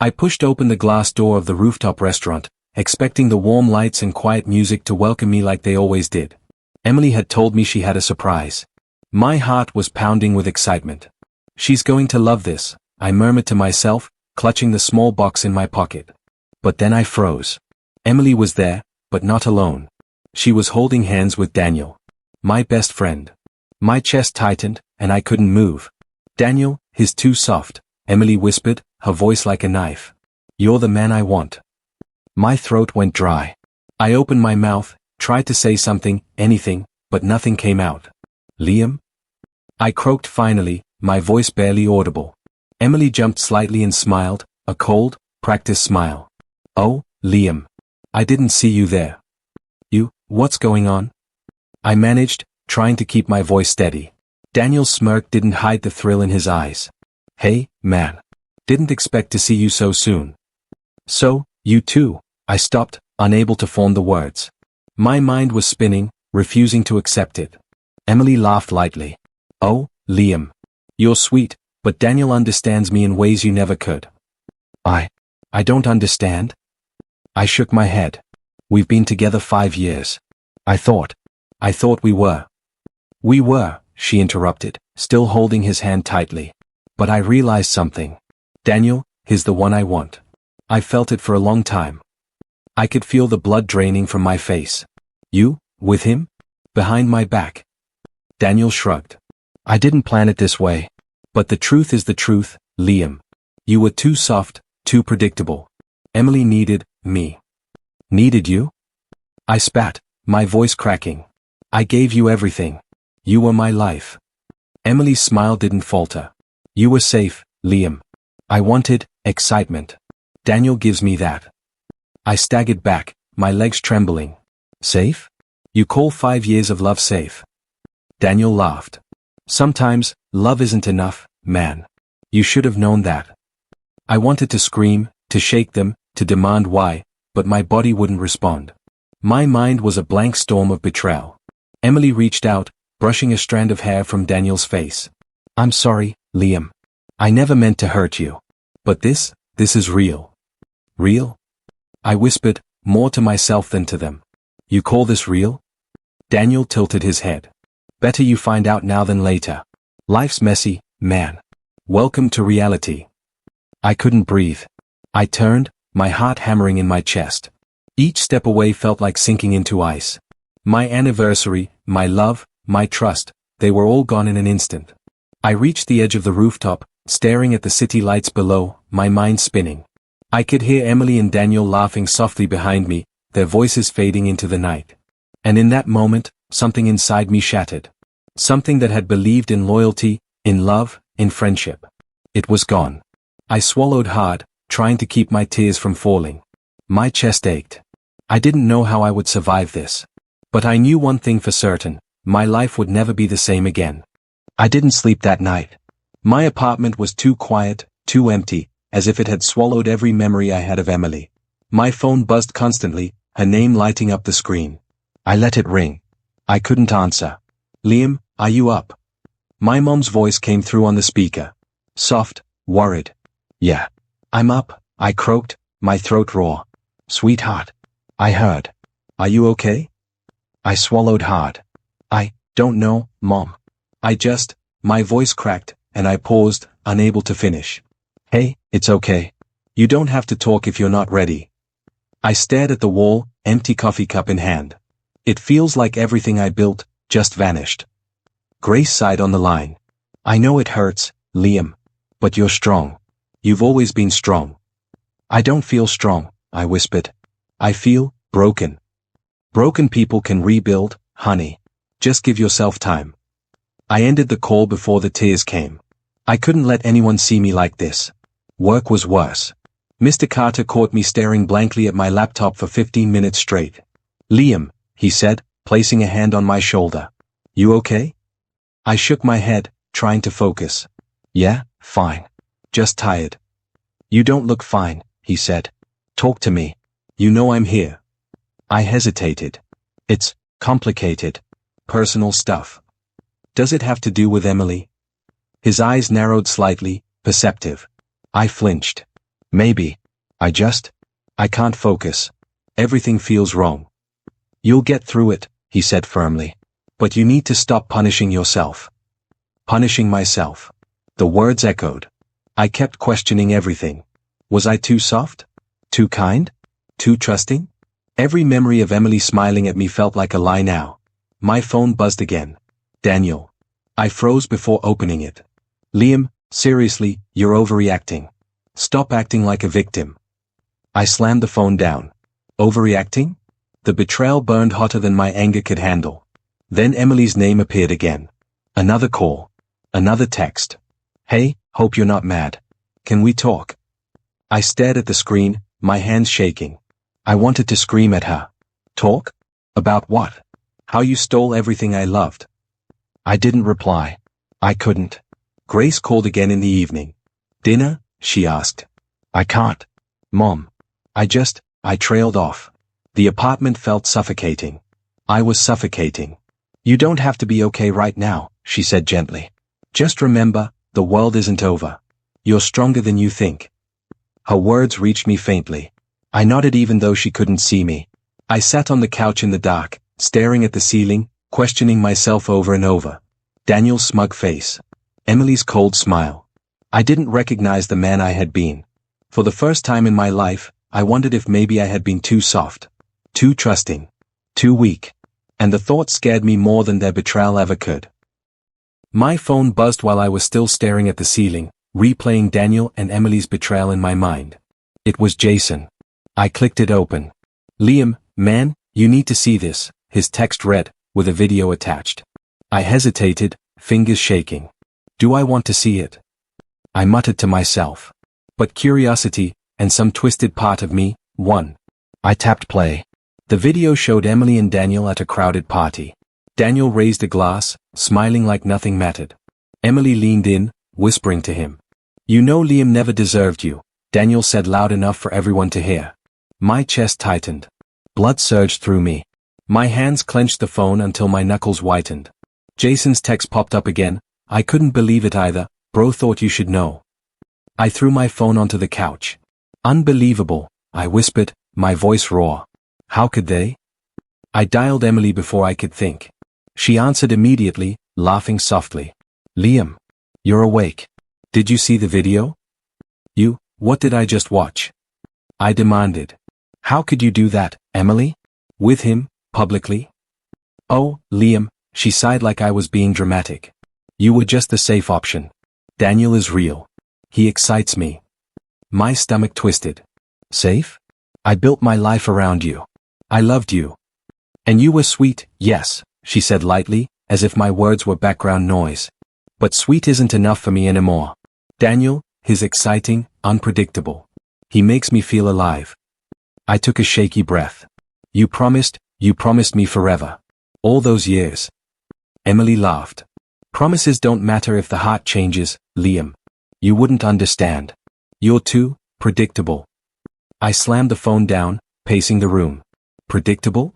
I pushed open the glass door of the rooftop restaurant, expecting the warm lights and quiet music to welcome me like they always did. Emily had told me she had a surprise. My heart was pounding with excitement. She's going to love this, I murmured to myself, clutching the small box in my pocket. But then I froze. Emily was there, but not alone. She was holding hands with Daniel, my best friend. My chest tightened, and I couldn't move. Daniel, he's too soft, Emily whispered, her voice like a knife. You're the man I want. My throat went dry. I opened my mouth, tried to say something, anything, but nothing came out. Liam? I croaked finally, my voice barely audible. Emily jumped slightly and smiled, a cold, practiced smile. Oh, Liam. I didn't see you there. What's going on? I managed, trying to keep my voice steady. Daniel's smirk didn't hide the thrill in his eyes. Hey, man. Didn't expect to see you so soon. So, you too, I stopped, unable to form the words. My mind was spinning, refusing to accept it. Emily laughed lightly. Oh, Liam. You're sweet, but Daniel understands me in ways you never could. I don't understand. I shook my head. We've been together 5 years. I thought we were. We were, she interrupted, still holding his hand tightly. But I realized something. Daniel, he's the one I want. I felt it for a long time. I could feel the blood draining from my face. You, with him? Behind my back. Daniel shrugged. I didn't plan it this way. But the truth is the truth, Liam. You were too soft, too predictable. Emily needed me. Needed you? I spat, my voice cracking. I gave you everything. You were my life. Emily's smile didn't falter. You were safe, Liam. I wanted excitement. Daniel gives me that. I staggered back, my legs trembling. Safe? You call 5 years of love safe? Daniel laughed. Sometimes, love isn't enough, man. You should have known that. I wanted to scream, to shake them, to demand why, but my body wouldn't respond. My mind was a blank storm of betrayal. Emily reached out, brushing a strand of hair from Daniel's face. I'm sorry, Liam. I never meant to hurt you. But this is real. Real? I whispered, more to myself than to them. You call this real? Daniel tilted his head. Better you find out now than later. Life's messy, man. Welcome to reality. I couldn't breathe. I turned, my heart hammering in my chest. Each step away felt like sinking into ice. My anniversary, my love, my trust, they were all gone in an instant. I reached the edge of the rooftop, staring at the city lights below, my mind spinning. I could hear Emily and Daniel laughing softly behind me, their voices fading into the night. And in that moment, something inside me shattered. Something that had believed in loyalty, in love, in friendship. It was gone. I swallowed hard, trying to keep my tears from falling. My chest ached. I didn't know how I would survive this. But I knew one thing for certain, my life would never be the same again. I didn't sleep that night. My apartment was too quiet, too empty, as if it had swallowed every memory I had of Emily. My phone buzzed constantly, her name lighting up the screen. I let it ring. I couldn't answer. Liam, are you up? My mom's voice came through on the speaker. Soft, worried. Yeah. I'm up, I croaked, my throat raw. Sweetheart. I heard. Are you okay? I swallowed hard. I don't know, Mom. My voice cracked, and I paused, unable to finish. Hey, it's okay. You don't have to talk if you're not ready. I stared at the wall, empty coffee cup in hand. It feels like everything I built, just vanished. Grace sighed on the line. I know it hurts, Liam. But you're strong. You've always been strong. I don't feel strong, I whispered. I feel broken. Broken people can rebuild, honey. Just give yourself time. I ended the call before the tears came. I couldn't let anyone see me like this. Work was worse. Mr. Carter caught me staring blankly at my laptop for 15 minutes straight. Liam, he said, placing a hand on my shoulder. You okay? I shook my head, trying to focus. Yeah, fine. Just tired. You don't look fine, he said. Talk to me. You know I'm here. I hesitated. It's complicated. Personal stuff. Does it have to do with Emily? His eyes narrowed slightly, perceptive. I flinched. Maybe. I can't focus. Everything feels wrong. You'll get through it, he said firmly. But you need to stop punishing yourself. Punishing myself. The words echoed. I kept questioning everything. Was I too soft? Too kind? Too trusting? Every memory of Emily smiling at me felt like a lie now. My phone buzzed again. Daniel. I froze before opening it. Liam, seriously, you're overreacting. Stop acting like a victim. I slammed the phone down. Overreacting? The betrayal burned hotter than my anger could handle. Then Emily's name appeared again. Another call. Another text. Hey, hope you're not mad. Can we talk? I stared at the screen, my hands shaking. I wanted to scream at her. Talk? About what? How you stole everything I loved. I didn't reply. I couldn't. Grace called again in the evening. Dinner? She asked. I can't. Mom. I trailed off. The apartment felt suffocating. I was suffocating. You don't have to be okay right now, she said gently. Just remember, the world isn't over. You're stronger than you think. Her words reached me faintly. I nodded even though she couldn't see me. I sat on the couch in the dark, staring at the ceiling, questioning myself over and over. Daniel's smug face. Emily's cold smile. I didn't recognize the man I had been. For the first time in my life, I wondered if maybe I had been too soft. Too trusting. Too weak. And the thought scared me more than their betrayal ever could. My phone buzzed while I was still staring at the ceiling, replaying Daniel and Emily's betrayal in my mind. It was Jason. I clicked it open. Liam, man, you need to see this, his text read, with a video attached. I hesitated, fingers shaking. Do I want to see it? I muttered to myself. But curiosity, and some twisted part of me, won. I tapped play. The video showed Emily and Daniel at a crowded party. Daniel raised a glass, smiling like nothing mattered. Emily leaned in, whispering to him. You know Liam never deserved you, Daniel said loud enough for everyone to hear. My chest tightened. Blood surged through me. My hands clenched the phone until my knuckles whitened. Jason's text popped up again. I couldn't believe it either. Bro thought you should know. I threw my phone onto the couch. Unbelievable, I whispered, my voice raw. How could they? I dialed Emily before I could think. She answered immediately, laughing softly. Liam. You're awake. Did you see the video? What did I just watch? I demanded. How could you do that, Emily? With him, publicly? Oh, Liam, she sighed like I was being dramatic. You were just the safe option. Daniel is real. He excites me. My stomach twisted. Safe? I built my life around you. I loved you. And you were sweet, yes, she said lightly, as if my words were background noise. But sweet isn't enough for me anymore. Daniel, he's exciting, unpredictable. He makes me feel alive. I took a shaky breath. You promised me forever. All those years. Emily laughed. Promises don't matter if the heart changes, Liam. You wouldn't understand. You're too predictable. I slammed the phone down, pacing the room. Predictable?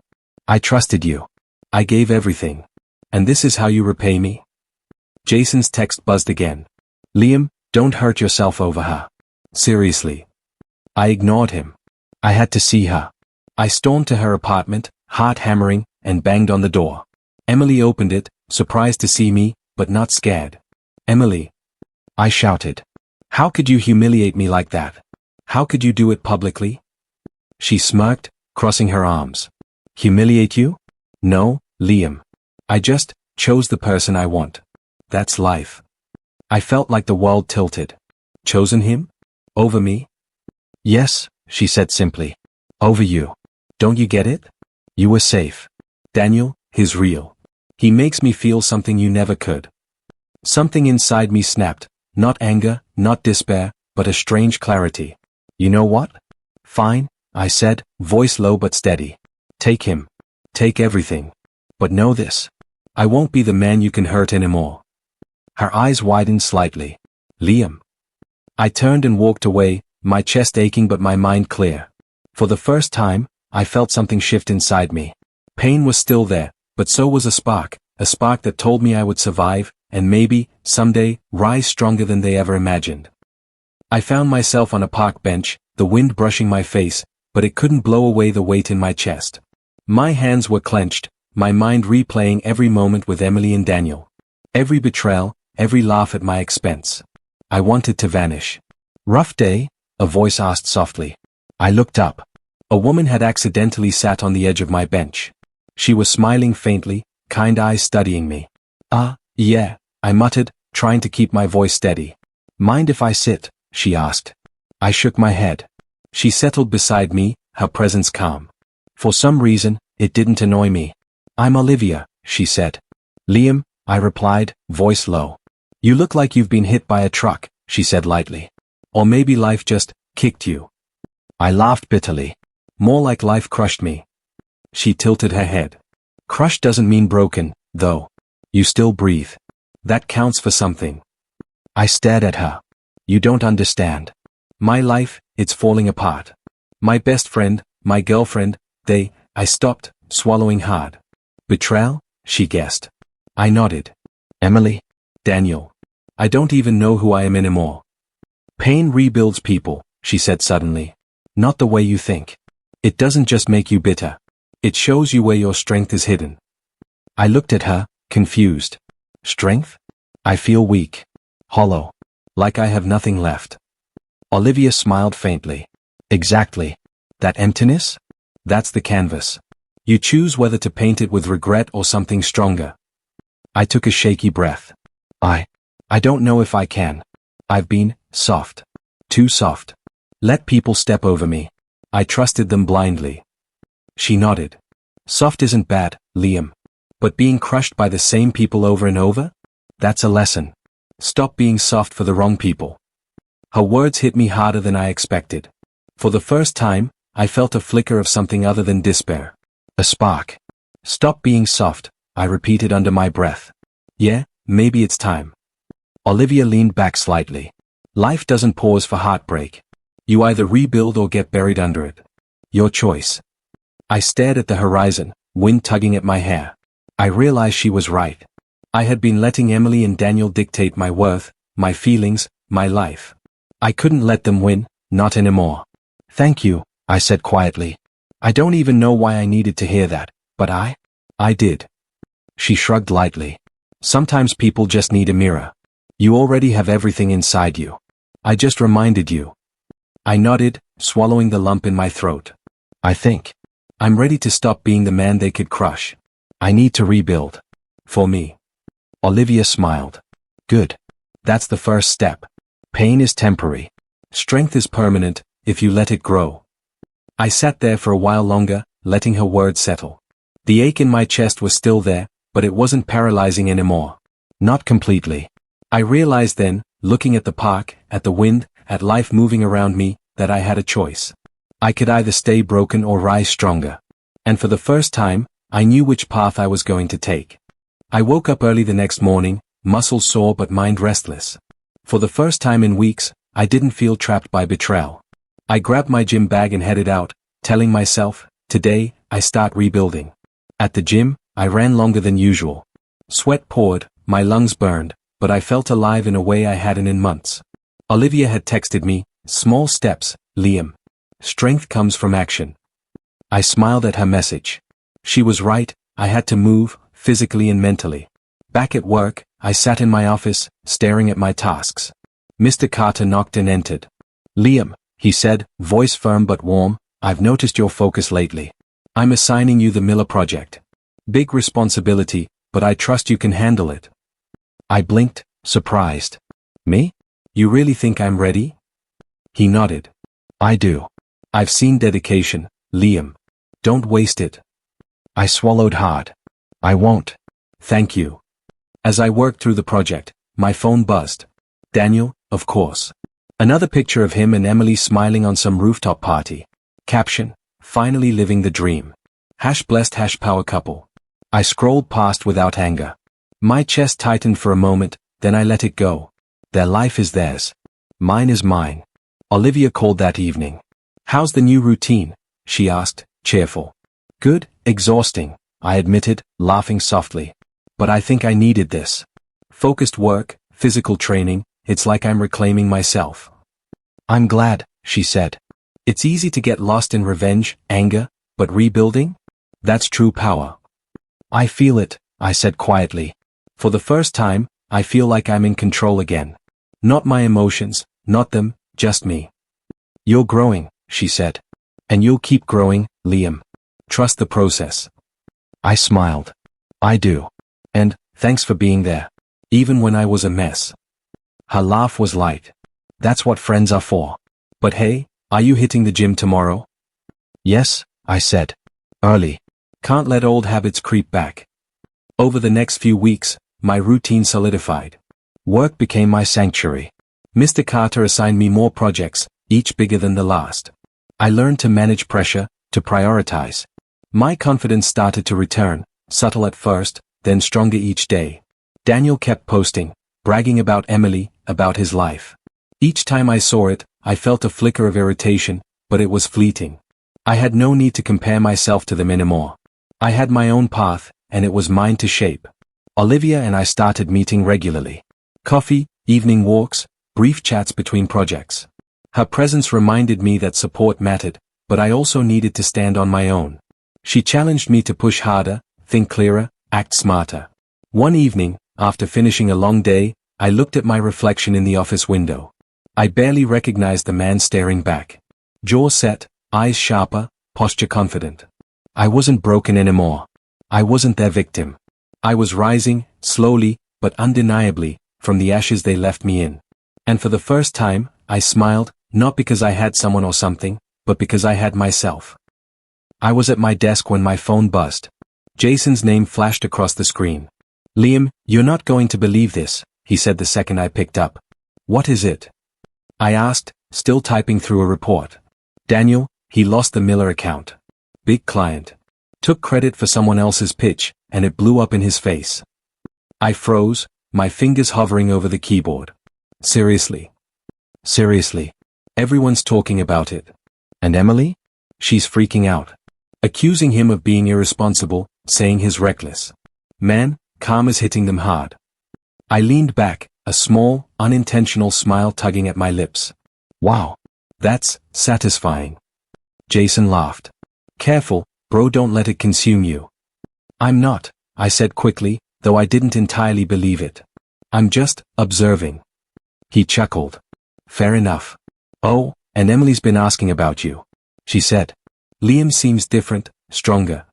I trusted you. I gave everything. And this is how you repay me? Jason's text buzzed again. Liam, don't hurt yourself over her. Seriously. I ignored him. I had to see her. I stormed to her apartment, heart hammering, and banged on the door. Emily opened it, surprised to see me, but not scared. Emily. I shouted. How could you humiliate me like that? How could you do it publicly? She smirked, crossing her arms. Humiliate you? No, Liam. I just chose the person I want. That's life. I felt like the world tilted. Chosen him? Over me? Yes, she said simply. Over you. Don't you get it? You were safe. Daniel, he's real. He makes me feel something you never could. Something inside me snapped, not anger, not despair, but a strange clarity. You know what? Fine, I said, voice low but steady. Take him. Take everything. But know this. I won't be the man you can hurt anymore. Her eyes widened slightly. Liam. I turned and walked away, my chest aching but my mind clear. For the first time, I felt something shift inside me. Pain was still there, but so was a spark that told me I would survive, and maybe, someday, rise stronger than they ever imagined. I found myself on a park bench, the wind brushing my face, but it couldn't blow away the weight in my chest. My hands were clenched, my mind replaying every moment with Emily and Daniel. Every betrayal, every laugh at my expense. I wanted to vanish. "Rough day?" a voice asked softly. I looked up. A woman had accidentally sat on the edge of my bench. She was smiling faintly, kind eyes studying me. Yeah," I muttered, trying to keep my voice steady. "Mind if I sit?" she asked. I shook my head. She settled beside me, her presence calm. For some reason, it didn't annoy me. "I'm Olivia," she said. "Liam," I replied, voice low. "You look like you've been hit by a truck," she said lightly. "Or maybe life just kicked you." I laughed bitterly. "More like life crushed me." She tilted her head. "Crushed doesn't mean broken, though. You still breathe. That counts for something." I stared at her. "You don't understand. My life, it's falling apart. My best friend, my girlfriend, I stopped, swallowing hard." "Betrayal?" she guessed. I nodded. "Emily? Daniel? I don't even know who I am anymore." "Pain rebuilds people," she said suddenly. "Not the way you think. It doesn't just make you bitter. It shows you where your strength is hidden." I looked at her, confused. "Strength? I feel weak. Hollow. Like I have nothing left." Olivia smiled faintly. "Exactly. That emptiness? That's the canvas. You choose whether to paint it with regret or something stronger." I took a shaky breath. I don't know if I can. I've been soft. Too soft. Let people step over me. I trusted them blindly." She nodded. "Soft isn't bad, Liam. But being crushed by the same people over and over? That's a lesson. Stop being soft for the wrong people." Her words hit me harder than I expected. For the first time, I felt a flicker of something other than despair. A spark. "Stop being soft," I repeated under my breath. "Yeah, maybe it's time." Olivia leaned back slightly. "Life doesn't pause for heartbreak. You either rebuild or get buried under it. Your choice." I stared at the horizon, wind tugging at my hair. I realized she was right. I had been letting Emily and Daniel dictate my worth, my feelings, my life. I couldn't let them win, not anymore. "Thank you," I said quietly. I don't even know why I needed to hear that, but I did. She shrugged lightly. "Sometimes people just need a mirror. You already have everything inside you. I just reminded you." I nodded, swallowing the lump in my throat. "I think I'm ready to stop being the man they could crush. I need to rebuild. For me." Olivia smiled. "Good. That's the first step. Pain is temporary. Strength is permanent, if you let it grow." I sat there for a while longer, letting her words settle. The ache in my chest was still there, but it wasn't paralyzing anymore. Not completely. I realized then, looking at the park, at the wind, at life moving around me, that I had a choice. I could either stay broken or rise stronger. And for the first time, I knew which path I was going to take. I woke up early the next morning, muscles sore but mind restless. For the first time in weeks, I didn't feel trapped by betrayal. I grabbed my gym bag and headed out, telling myself, today, I start rebuilding. At the gym, I ran longer than usual. Sweat poured, my lungs burned, but I felt alive in a way I hadn't in months. Olivia had texted me, "Small steps, Liam. Strength comes from action." I smiled at her message. She was right, I had to move, physically and mentally. Back at work, I sat in my office, staring at my tasks. Mr. Carter knocked and entered. "Liam," he said, voice firm but warm, "I've noticed your focus lately. I'm assigning you the Miller project. Big responsibility, but I trust you can handle it." I blinked, surprised. "Me? You really think I'm ready?" He nodded. "I do. I've seen dedication, Liam. Don't waste it." I swallowed hard. "I won't. Thank you." As I worked through the project, my phone buzzed. Daniel, of course. Another picture of him and Emily smiling on some rooftop party. Caption, "Finally living the dream. #blessed #power couple." I scrolled past without anger. My chest tightened for a moment, then I let it go. Their life is theirs. Mine is mine. Olivia called that evening. "How's the new routine?" she asked, cheerful. "Good, exhausting," I admitted, laughing softly. "But I think I needed this. Focused work, physical training, it's like I'm reclaiming myself." I'm glad, she said. It's easy to get lost in revenge, anger, but rebuilding? That's true power. I feel it, I said quietly. For the first time, I feel like I'm in control again. Not my emotions, not them, just me. You're growing, she said. And you'll keep growing, Liam. Trust the process. I smiled. I do. And, thanks for being there. Even when I was a mess. Her laugh was light. That's what friends are for. But hey, are you hitting the gym tomorrow? Yes, I said. Early. Can't let old habits creep back. Over the next few weeks, my routine solidified. Work became my sanctuary. Mr. Carter assigned me more projects, each bigger than the last. I learned to manage pressure, to prioritize. My confidence started to return, subtle at first, then stronger each day. Daniel kept posting, bragging about Emily, about his life. Each time I saw it, I felt a flicker of irritation, but it was fleeting. I had no need to compare myself to them anymore. I had my own path, and it was mine to shape. Olivia and I started meeting regularly. Coffee, evening walks, brief chats between projects. Her presence reminded me that support mattered, but I also needed to stand on my own. She challenged me to push harder, think clearer, act smarter. One evening, after finishing a long day, I looked at my reflection in the office window. I barely recognized the man staring back. Jaw set, eyes sharper, posture confident. I wasn't broken anymore. I wasn't their victim. I was rising, slowly, but undeniably, from the ashes they left me in. And for the first time, I smiled, not because I had someone or something, but because I had myself. I was at my desk when my phone buzzed. Jason's name flashed across the screen. Liam, you're not going to believe this, he said the second I picked up. What is it? I asked, still typing through a report. Daniel, he lost the Miller account. Big client. Took credit for someone else's pitch, and it blew up in his face. I froze, my fingers hovering over the keyboard. Seriously. Seriously. Everyone's talking about it. And Emily? She's freaking out. Accusing him of being irresponsible, saying he's reckless. Man, karma's hitting them hard. I leaned back, a small, unintentional smile tugging at my lips. Wow. That's satisfying. Jason laughed. Careful, bro, don't let it consume you. I'm not, I said quickly, though I didn't entirely believe it. I'm just observing. He chuckled. Fair enough. Oh, and Emily's been asking about you. She said. Liam seems different, stronger.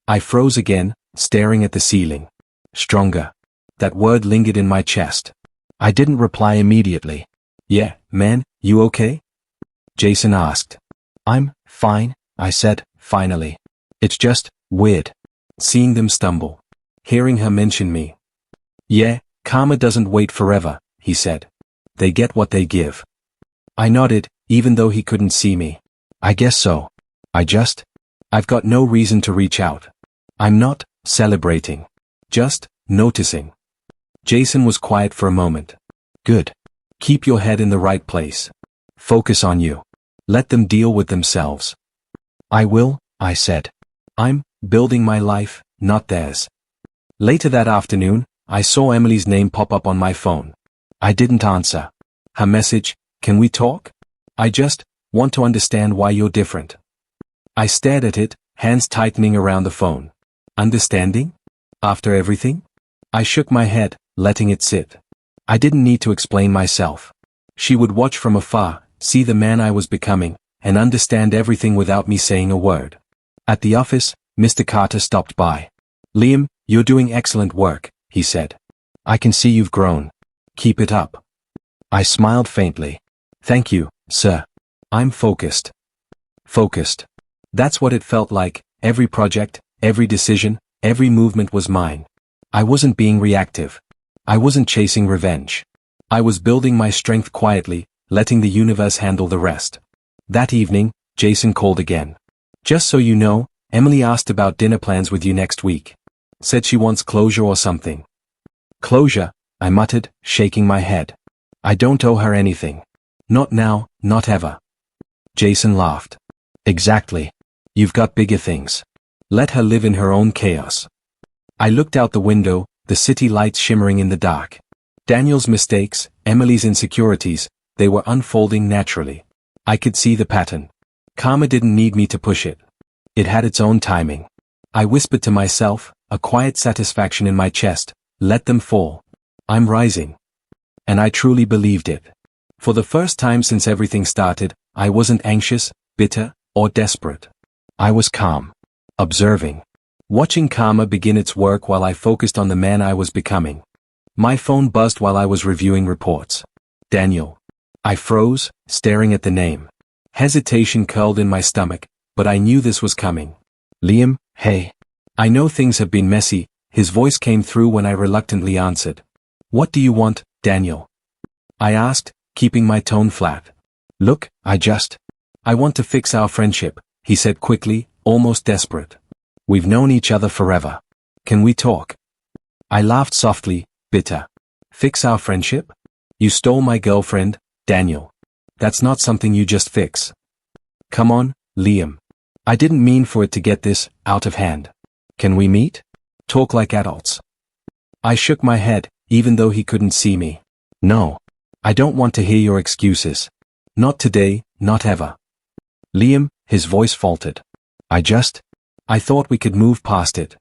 I froze again, staring at the ceiling. Stronger. That word lingered in my chest. I didn't reply immediately. Yeah, man, you okay? Jason asked. I'm fine, I said, finally. It's just weird. Seeing them stumble. Hearing her mention me. Yeah, karma doesn't wait forever, he said. They get what they give. I nodded, even though he couldn't see me. I guess so. I've got no reason to reach out. I'm not celebrating. Just noticing. Jason was quiet for a moment. Good. Keep your head in the right place. Focus on you. Let them deal with themselves. I will, I said. I'm building my life, not theirs. Later that afternoon, I saw Emily's name pop up on my phone. I didn't answer. Her message, can we talk? I just want to understand why you're different. I stared at it, hands tightening around the phone. Understanding? After everything? I shook my head, letting it sit. I didn't need to explain myself. She would watch from afar, see the man I was becoming, and understand everything without me saying a word. At the office, Mr. Carter stopped by. Liam, you're doing excellent work, he said. I can see you've grown. Keep it up. I smiled faintly. Thank you, sir. I'm focused. Focused. That's what it felt like. Every project, every decision, every movement was mine. I wasn't being reactive. I wasn't chasing revenge. I was building my strength quietly, letting the universe handle the rest. That evening, Jason called again. Just so you know, Emily asked about dinner plans with you next week. Said she wants closure or something. Closure, I muttered, shaking my head. I don't owe her anything. Not now, not ever. Jason laughed. Exactly. You've got bigger things. Let her live in her own chaos. I looked out the window, the city lights shimmering in the dark. Daniel's mistakes, Emily's insecurities, they were unfolding naturally. I could see the pattern. Karma didn't need me to push it. It had its own timing. I whispered to myself, a quiet satisfaction in my chest, let them fall. I'm rising. And I truly believed it. For the first time since everything started, I wasn't anxious, bitter, or desperate. I was calm. Observing. Watching karma begin its work while I focused on the man I was becoming. My phone buzzed while I was reviewing reports. Daniel. I froze, staring at the name. Hesitation curled in my stomach, but I knew this was coming. Liam, hey. I know things have been messy, his voice came through when I reluctantly answered. What do you want, Daniel? I asked, keeping my tone flat. Look, I want to fix our friendship, he said quickly, almost desperate. We've known each other forever. Can we talk? I laughed softly, bitter. Fix our friendship? You stole my girlfriend, Daniel. That's not something you just fix. Come on, Liam. I didn't mean for it to get this out of hand. Can we meet? Talk like adults. I shook my head, even though he couldn't see me. No. I don't want to hear your excuses. Not today, not ever. Liam, his voice faltered. I thought we could move past it.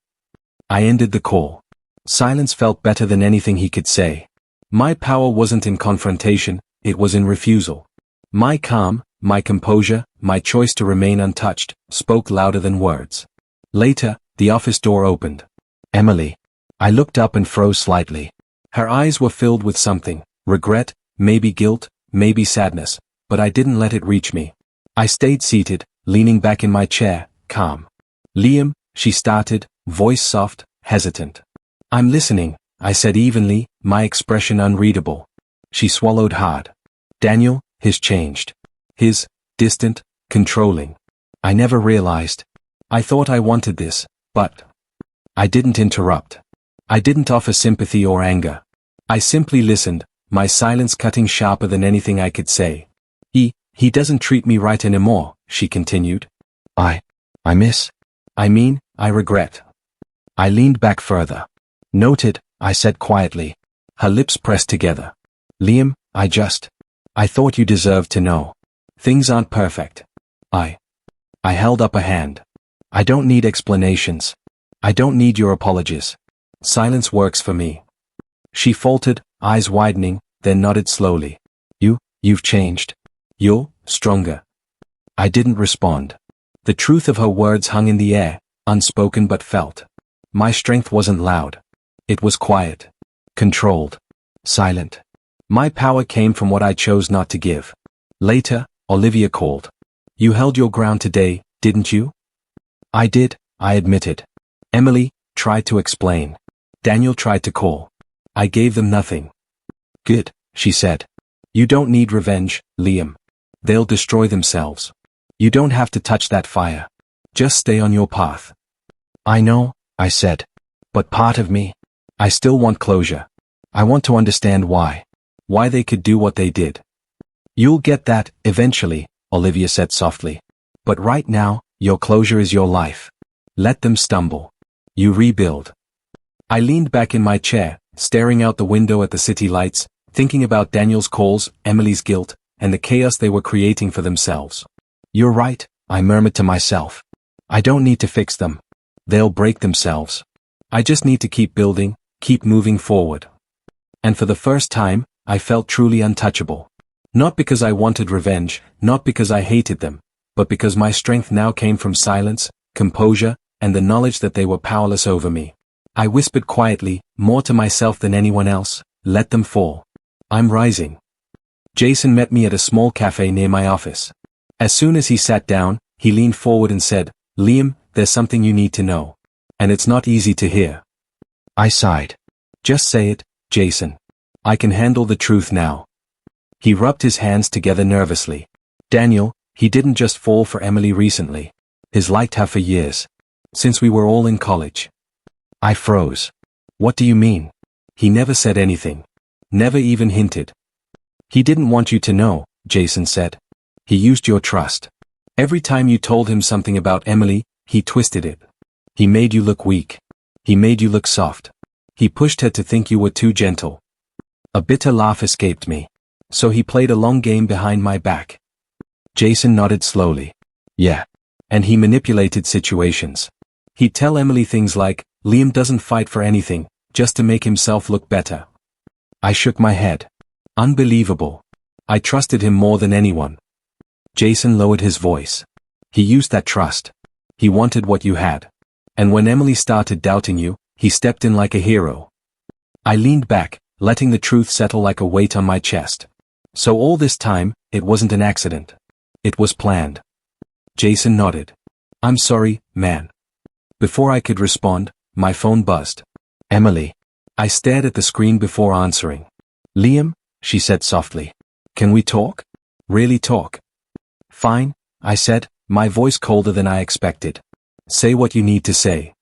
I ended the call. Silence felt better than anything he could say. My power wasn't in confrontation, it was in refusal. My calm, my composure, my choice to remain untouched, spoke louder than words. Later, the office door opened. Emily. I looked up and froze slightly. Her eyes were filled with something, regret, maybe guilt, maybe sadness, but I didn't let it reach me. I stayed seated, leaning back in my chair, calm. Liam, she started, voice soft, hesitant. I'm listening, I said evenly, my expression unreadable. She swallowed hard. Daniel, his changed. His, distant, controlling. I never realized. I thought I wanted this, but I didn't interrupt. I didn't offer sympathy or anger. I simply listened, my silence cutting sharper than anything I could say. He doesn't treat me right anymore, she continued. I regret. I leaned back further. Noted, I said quietly. Her lips pressed together. Liam, I thought you deserved to know. Things aren't perfect. I held up a hand. I don't need explanations. I don't need your apologies. Silence works for me. She faltered, eyes widening, then nodded slowly. You've changed. You're stronger. I didn't respond. The truth of her words hung in the air, unspoken but felt. My strength wasn't loud. It was quiet. Controlled. Silent. My power came from what I chose not to give. Later, Olivia called. You held your ground today, didn't you? I did, I admitted. Emily tried to explain. Daniel tried to call. I gave them nothing. Good, she said. You don't need revenge, Liam. They'll destroy themselves. You don't have to touch that fire. Just stay on your path. I know, I said. But part of me, I still want closure. I want to understand why. Why they could do what they did. You'll get that, eventually, Olivia said softly. But right now, your closure is your life. Let them stumble. You rebuild. I leaned back in my chair, staring out the window at the city lights, thinking about Daniel's calls, Emily's guilt, and the chaos they were creating for themselves. You're right, I murmured to myself. I don't need to fix them. They'll break themselves. I just need to keep building, keep moving forward. And for the first time, I felt truly untouchable. Not because I wanted revenge, not because I hated them, but because my strength now came from silence, composure, and the knowledge that they were powerless over me. I whispered quietly, more to myself than anyone else, let them fall. I'm rising. Jason met me at a small cafe near my office. As soon as he sat down, he leaned forward and said, Liam, there's something you need to know. And it's not easy to hear. I sighed. Just say it, Jason. I can handle the truth now. He rubbed his hands together nervously. Daniel, he didn't just fall for Emily recently. He's liked her for years. Since we were all in college. I froze. What do you mean? He never said anything. Never even hinted. He didn't want you to know, Jason said. He used your trust. Every time you told him something about Emily, he twisted it. He made you look weak. He made you look soft. He pushed her to think you were too gentle. A bitter laugh escaped me. So he played a long game behind my back. Jason nodded slowly. Yeah. And he manipulated situations. He'd tell Emily things like, Liam doesn't fight for anything, just to make himself look better. I shook my head. Unbelievable. I trusted him more than anyone. Jason lowered his voice. He used that trust. He wanted what you had. And when Emily started doubting you, he stepped in like a hero. I leaned back, letting the truth settle like a weight on my chest. So all this time, it wasn't an accident. It was planned. Jason nodded. I'm sorry, man. Before I could respond, my phone buzzed. Emily. I stared at the screen before answering. Liam, she said softly. Can we talk? Really talk? Fine, I said, my voice colder than I expected. Say what you need to say.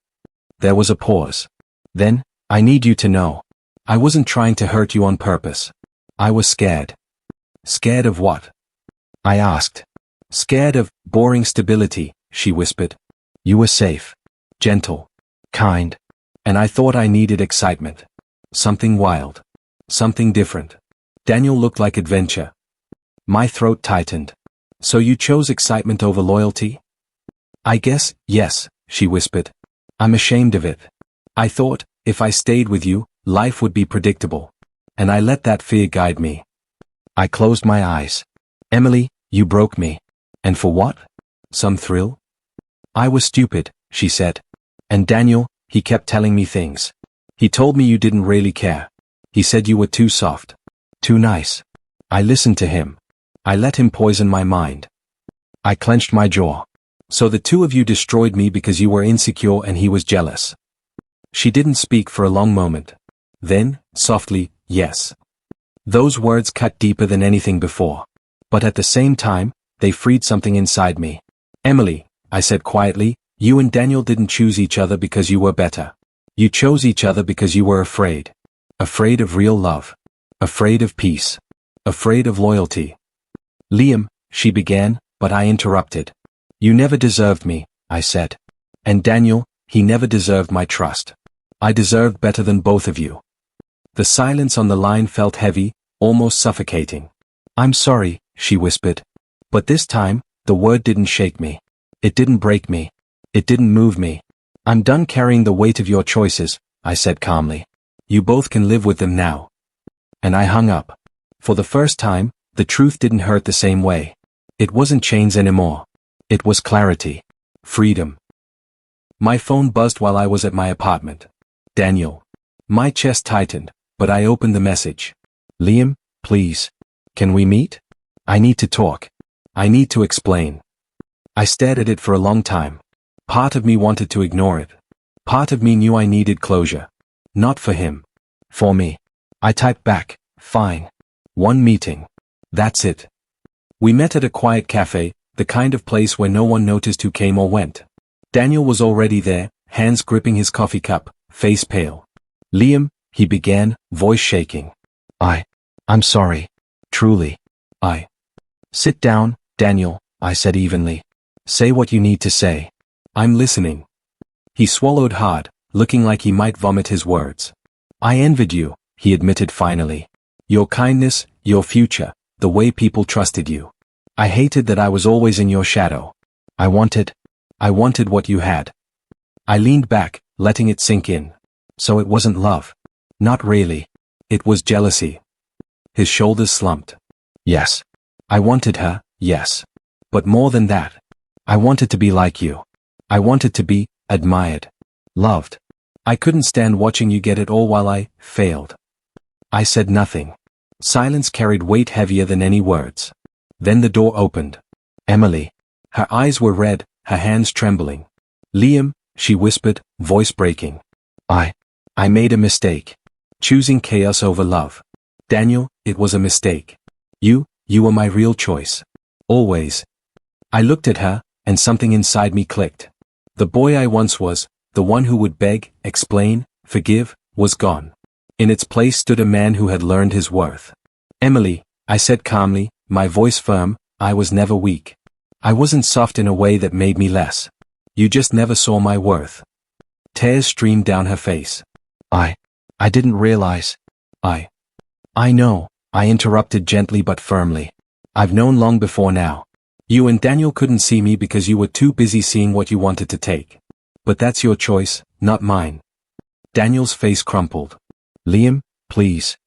There was a pause. Then, I need you to know. I wasn't trying to hurt you on purpose. I was scared. Scared of what? I asked. Scared of boring stability, she whispered. You were safe. Gentle. Kind. And I thought I needed excitement. Something wild. Something different. Daniel looked like adventure. My throat tightened. So you chose excitement over loyalty? I guess, yes, she whispered. I'm ashamed of it. I thought, if I stayed with you, life would be predictable. And I let that fear guide me. I closed my eyes. Emily, you broke me. And for what? Some thrill? I was stupid, she said. And Daniel, he kept telling me things. He told me you didn't really care. He said you were too soft. Too nice. I listened to him. I let him poison my mind. I clenched my jaw. So the two of you destroyed me because you were insecure and he was jealous. She didn't speak for a long moment. Then, softly, yes. Those words cut deeper than anything before. But at the same time, they freed something inside me. Emily, I said quietly, you and Daniel didn't choose each other because you were better. You chose each other because you were afraid. Afraid of real love. Afraid of peace. Afraid of loyalty. Liam, she began, but I interrupted. You never deserved me, I said. And Daniel, he never deserved my trust. I deserved better than both of you. The silence on the line felt heavy, almost suffocating. I'm sorry, she whispered. But this time, the word didn't shake me. It didn't break me. It didn't move me. I'm done carrying the weight of your choices, I said calmly. You both can live with them now. And I hung up. For the first time, the truth didn't hurt the same way. It wasn't chains anymore. It was clarity. Freedom. My phone buzzed while I was at my apartment. Daniel. My chest tightened, but I opened the message. Liam, please. Can we meet? I need to talk. I need to explain. I stared at it for a long time. Part of me wanted to ignore it. Part of me knew I needed closure. Not for him. For me. I typed back, fine. One meeting. That's it. We met at a quiet cafe, the kind of place where no one noticed who came or went. Daniel was already there, hands gripping his coffee cup, face pale. Liam, he began, voice shaking. I'm sorry. Truly. Sit down, Daniel, I said evenly. Say what you need to say. I'm listening. He swallowed hard, looking like he might vomit his words. I envied you, he admitted finally. Your kindness, your future, the way people trusted you. I hated that I was always in your shadow. I wanted what you had. I leaned back, letting it sink in. So it wasn't love. Not really. It was jealousy. His shoulders slumped. Yes. I wanted her, yes. But more than that. I wanted to be like you. I wanted to be admired. Loved. I couldn't stand watching you get it all while I failed. I said nothing. Silence carried weight heavier than any words. Then the door opened. Emily. Her eyes were red, her hands trembling. Liam, she whispered, voice breaking. I made a mistake. Choosing chaos over love. Daniel, it was a mistake. You were my real choice. Always. I looked at her, and something inside me clicked. The boy I once was, the one who would beg, explain, forgive, was gone. In its place stood a man who had learned his worth. Emily, I said calmly, my voice firm, I was never weak. I wasn't soft in a way that made me less. You just never saw my worth. Tears streamed down her face. I didn't realize. I know, I interrupted gently but firmly. I've known long before now. You and Daniel couldn't see me because you were too busy seeing what you wanted to take. But that's your choice, not mine. Daniel's face crumpled. Liam, please.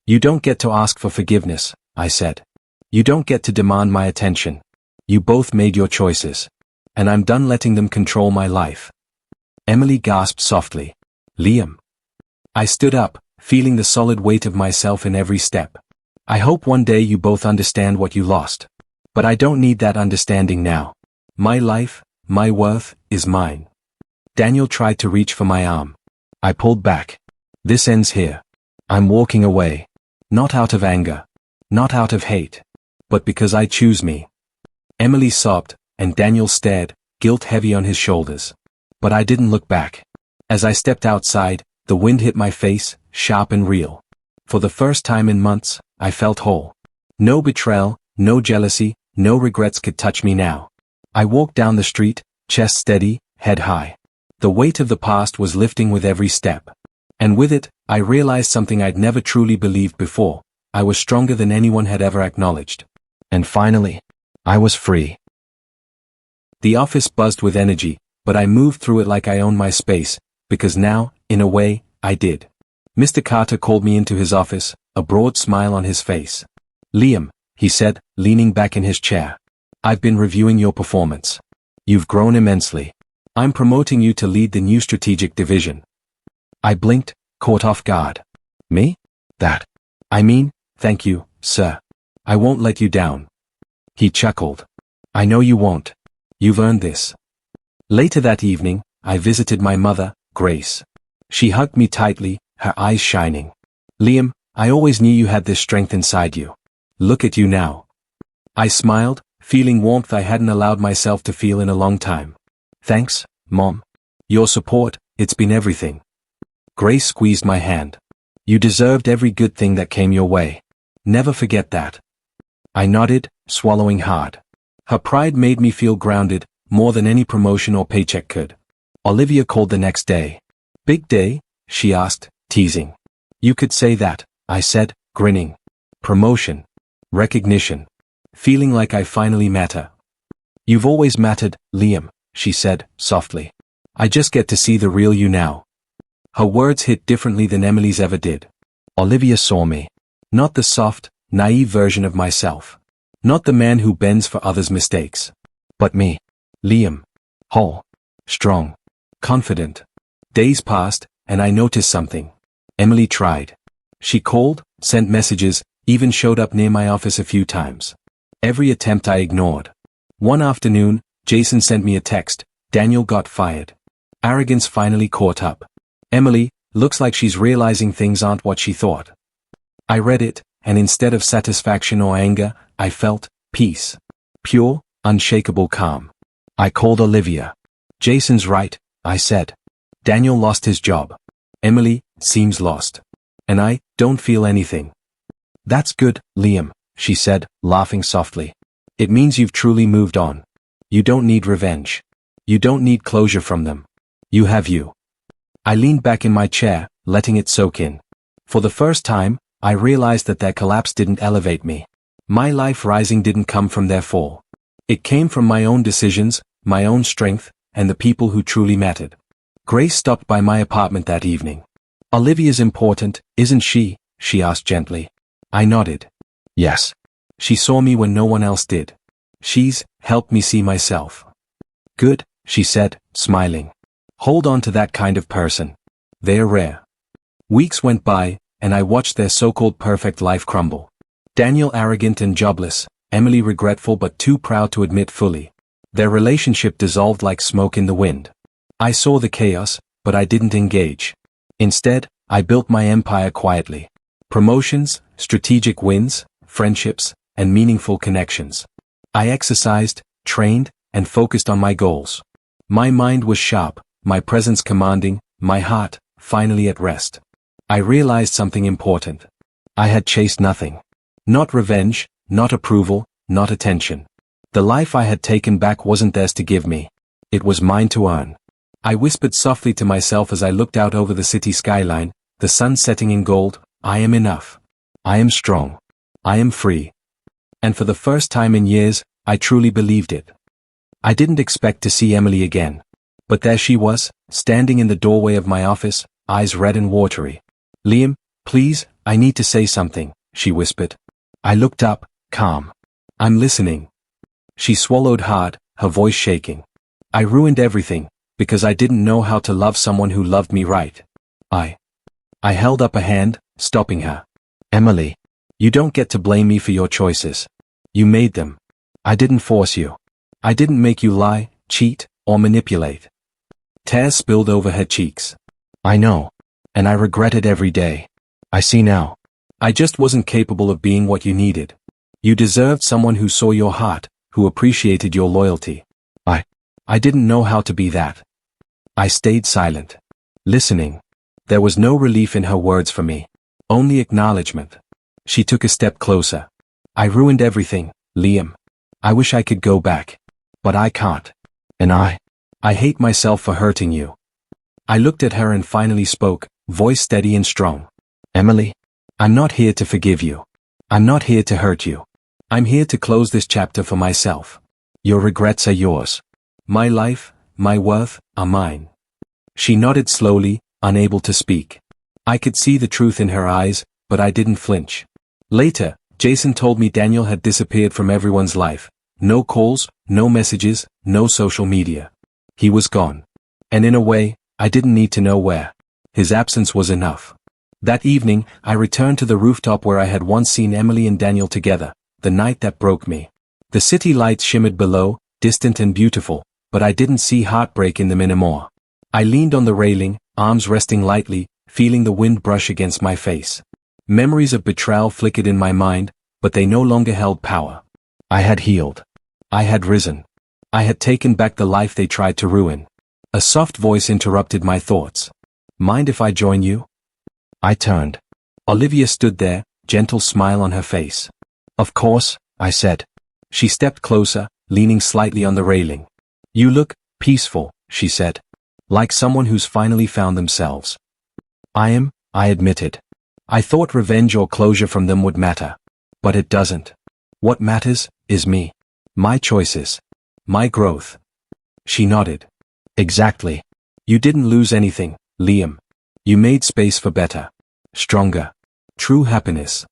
You don't get to ask for forgiveness, I said. You don't get to demand my attention. You both made your choices. And I'm done letting them control my life. Emily gasped softly. Liam. I stood up, feeling the solid weight of myself in every step. I hope one day you both understand what you lost. But I don't need that understanding now. My life, my worth, is mine. Daniel tried to reach for my arm. I pulled back. This ends here. I'm walking away. Not out of anger. Not out of hate. But because I choose me. Emily sobbed, and Daniel stared, guilt heavy on his shoulders. But I didn't look back. As I stepped outside, the wind hit my face, sharp and real. For the first time in months, I felt whole. No betrayal, no jealousy, no regrets could touch me now. I walked down the street, chest steady, head high. The weight of the past was lifting with every step. And with it, I realized something I'd never truly believed before. I was stronger than anyone had ever acknowledged. And finally, I was free. The office buzzed with energy, but I moved through it like I owned my space, because now, in a way, I did. Mr. Carter called me into his office, a broad smile on his face. Liam, he said, leaning back in his chair. I've been reviewing your performance. You've grown immensely. I'm promoting you to lead the new strategic division. I blinked, caught off guard. Me? Thank you, sir. I won't let you down. He chuckled. I know you won't. You've earned this. Later that evening, I visited my mother, Grace. She hugged me tightly, her eyes shining. Liam, I always knew you had this strength inside you. Look at you now. I smiled, feeling warmth I hadn't allowed myself to feel in a long time. Thanks, Mom. Your support, it's been everything. Grace squeezed my hand. You deserved every good thing that came your way. Never forget that. I nodded, swallowing hard. Her pride made me feel grounded, more than any promotion or paycheck could. Olivia called the next day. Big day? She asked, teasing. You could say that, I said, grinning. Promotion. Recognition. Feeling like I finally matter. You've always mattered, Liam, she said, softly. I just get to see the real you now. Her words hit differently than Emily's ever did. Olivia saw me. Not the soft, naive version of myself. Not the man who bends for others' mistakes. But me. Liam. Whole. Strong. Confident. Days passed, and I noticed something. Emily tried. She called, sent messages, even showed up near my office a few times. Every attempt I ignored. One afternoon, Jason sent me a text. Daniel got fired. Arrogance finally caught up. Emily, looks like she's realizing things aren't what she thought. I read it, and instead of satisfaction or anger, I felt peace. Pure, unshakable calm. I called Olivia. Jason's right, I said. Daniel lost his job. Emily seems lost. And I don't feel anything. That's good, Liam, she said, laughing softly. It means you've truly moved on. You don't need revenge. You don't need closure from them. You have you. I leaned back in my chair, letting it soak in. For the first time, I realized that their collapse didn't elevate me. My life rising didn't come from their fall. It came from my own decisions, my own strength, and the people who truly mattered. Grace stopped by my apartment that evening. Olivia's important, isn't she? She asked gently. I nodded. Yes. She saw me when no one else did. She's helped me see myself. Good, she said, smiling. Hold on to that kind of person. They're rare. Weeks went by, and I watched their so-called perfect life crumble. Daniel arrogant and jobless, Emily regretful but too proud to admit fully. Their relationship dissolved like smoke in the wind. I saw the chaos, but I didn't engage. Instead, I built my empire quietly. Promotions, strategic wins, friendships, and meaningful connections. I exercised, trained, and focused on my goals. My mind was sharp, my presence commanding, my heart, finally at rest. I realized something important. I had chased nothing. Not revenge, not approval, not attention. The life I had taken back wasn't theirs to give me. It was mine to earn. I whispered softly to myself as I looked out over the city skyline, the sun setting in gold. I am enough. I am strong. I am free. And for the first time in years, I truly believed it. I didn't expect to see Emily again. But there she was, standing in the doorway of my office, eyes red and watery. "Liam, please, I need to say something," she whispered. I looked up, calm. "I'm listening." She swallowed hard, her voice shaking. "I ruined everything, because I didn't know how to love someone who loved me right. I held up a hand, stopping her. "Emily, you don't get to blame me for your choices. You made them. I didn't force you. I didn't make you lie, cheat, or manipulate." Tears spilled over her cheeks. "I know. And I regret it every day. I see now. I just wasn't capable of being what you needed. You deserved someone who saw your heart, who appreciated your loyalty. I didn't know how to be that." I stayed silent, listening. There was no relief in her words for me. Only acknowledgement. She took a step closer. "I ruined everything, Liam. I wish I could go back. But I can't. And I hate myself for hurting you." I looked at her and finally spoke, voice steady and strong. "Emily, I'm not here to forgive you. I'm not here to hurt you. I'm here to close this chapter for myself. Your regrets are yours. My life, my worth, are mine." She nodded slowly, unable to speak. I could see the truth in her eyes, but I didn't flinch. Later, Jason told me Daniel had disappeared from everyone's life. No calls, no messages, no social media. He was gone. And in a way, I didn't need to know where. His absence was enough. That evening, I returned to the rooftop where I had once seen Emily and Daniel together, the night that broke me. The city lights shimmered below, distant and beautiful, but I didn't see heartbreak in them anymore. I leaned on the railing, arms resting lightly, feeling the wind brush against my face. Memories of betrayal flickered in my mind, but they no longer held power. I had healed. I had risen. I had taken back the life they tried to ruin. A soft voice interrupted my thoughts. "Mind if I join you?" I turned. Olivia stood there, gentle smile on her face. "Of course," I said. She stepped closer, leaning slightly on the railing. "You look peaceful," she said. "Like someone who's finally found themselves." I admitted. I thought revenge or closure from them would matter. But it doesn't. What matters is me. My choices. My growth. She nodded. "Exactly. You didn't lose anything, Liam. You made space for better. Stronger. True happiness."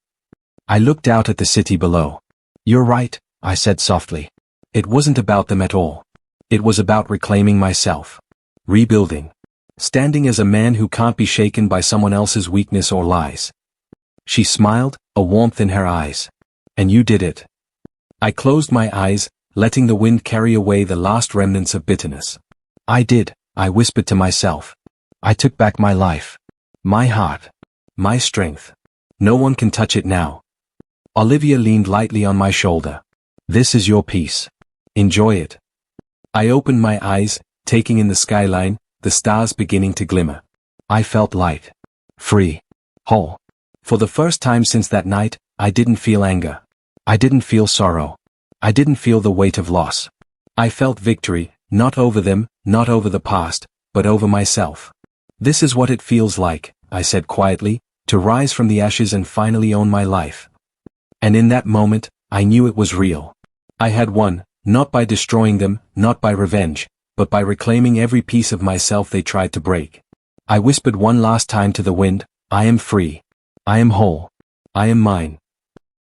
I looked out at the city below. "You're right," I said softly. "It wasn't about them at all. It was about reclaiming myself. Rebuilding. Standing as a man who can't be shaken by someone else's weakness or lies." She smiled, a warmth in her eyes. "And you did it." I closed my eyes, letting the wind carry away the last remnants of bitterness. "I did," I whispered to myself. "I took back my life. My heart. My strength. No one can touch it now." Olivia leaned lightly on my shoulder. "This is your peace. Enjoy it." I opened my eyes, taking in the skyline, the stars beginning to glimmer. I felt light. Free. Whole. For the first time since that night, I didn't feel anger. I didn't feel sorrow. I didn't feel the weight of loss. I felt victory, not over them, not over the past, but over myself. "This is what it feels like," I said quietly, "to rise from the ashes and finally own my life." And in that moment, I knew it was real. I had won, not by destroying them, not by revenge, but by reclaiming every piece of myself they tried to break. I whispered one last time to the wind, "I am free. I am whole. I am mine."